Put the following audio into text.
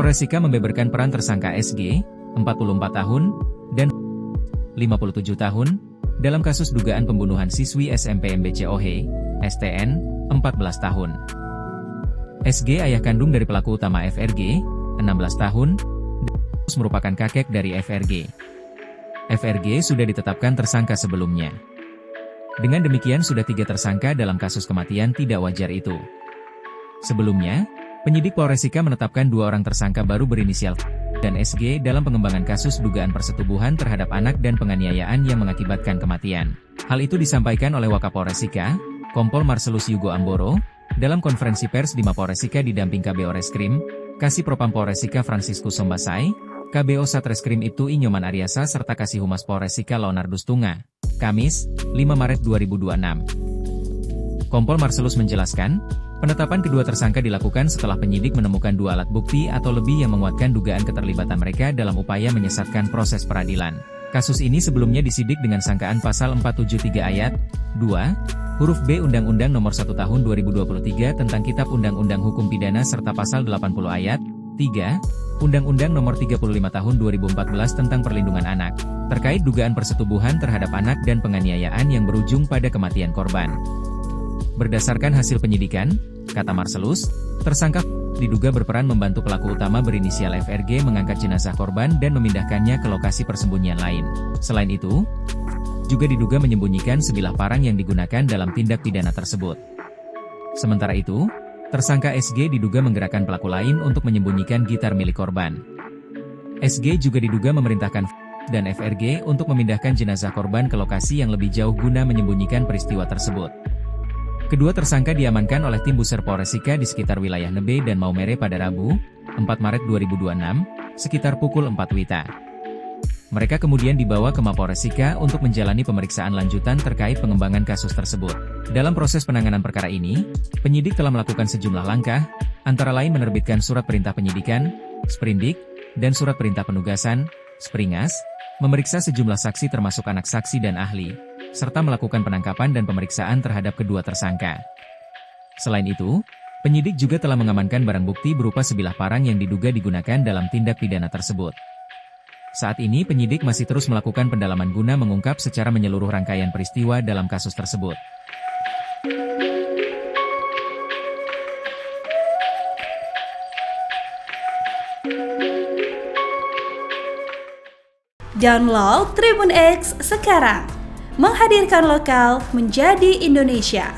Polresika membeberkan peran tersangka SG, 44 tahun, dan 57 tahun, dalam kasus dugaan pembunuhan siswi SMP MBCOH, STN, 14 tahun. SG ayah kandung dari pelaku utama FRG, 16 tahun, dan merupakan kakek dari FRG. FRG sudah ditetapkan tersangka sebelumnya. Dengan demikian sudah 3 tersangka dalam kasus kematian tidak wajar itu. Sebelumnya, penyidik Polresika menetapkan 2 orang tersangka baru berinisial dan SG dalam pengembangan kasus dugaan persetubuhan terhadap anak dan penganiayaan yang mengakibatkan kematian. Hal itu disampaikan oleh Wakapolresika, Kompol Marselus Yugo Amboro, dalam konferensi pers di Mapolresika didamping KBO Reskrim, Kasih Propam Polresika Franciscus Sombasai, KBO Satreskrim Ibtu I Nyoman Aryasa serta Kasih Humas Polresika Leonardus Tunga, Kamis, 5 Maret 2026. Kompol Marselus menjelaskan, penetapan kedua tersangka dilakukan setelah penyidik menemukan 2 alat bukti atau lebih yang menguatkan dugaan keterlibatan mereka dalam upaya menyesatkan proses peradilan. Kasus ini sebelumnya disidik dengan sangkaan pasal 473 ayat 2, huruf B Undang-Undang Nomor 1 Tahun 2023 tentang Kitab Undang-Undang Hukum Pidana serta pasal 80 ayat 3, Undang-Undang Nomor 35 Tahun 2014 tentang Perlindungan Anak, terkait dugaan persetubuhan terhadap anak dan penganiayaan yang berujung pada kematian korban. Berdasarkan hasil penyidikan, kata Marselus, tersangka diduga berperan membantu pelaku utama berinisial FRG mengangkat jenazah korban dan memindahkannya ke lokasi persembunyian lain. Selain itu, juga diduga menyembunyikan sebilah parang yang digunakan dalam tindak pidana tersebut. Sementara itu, tersangka SG diduga menggerakkan pelaku lain untuk menyembunyikan gitar milik korban. SG juga diduga memerintahkan dan FRG untuk memindahkan jenazah korban ke lokasi yang lebih jauh guna menyembunyikan peristiwa tersebut. Kedua tersangka diamankan oleh tim Buser Polresika di sekitar wilayah Nebe dan Maumere pada Rabu, 4 Maret 2026, sekitar pukul 4 WITA. Mereka kemudian dibawa ke Mapolresika untuk menjalani pemeriksaan lanjutan terkait pengembangan kasus tersebut. Dalam proses penanganan perkara ini, penyidik telah melakukan sejumlah langkah, antara lain menerbitkan surat perintah penyidikan, Sprindik, dan surat perintah penugasan, Springas, memeriksa sejumlah saksi termasuk anak saksi dan ahli, serta melakukan penangkapan dan pemeriksaan terhadap kedua tersangka. Selain itu, penyidik juga telah mengamankan barang bukti berupa sebilah parang yang diduga digunakan dalam tindak pidana tersebut. Saat ini penyidik masih terus melakukan pendalaman guna mengungkap secara menyeluruh rangkaian peristiwa dalam kasus tersebut. Download Tribun X sekarang, menghadirkan lokal menjadi Indonesia.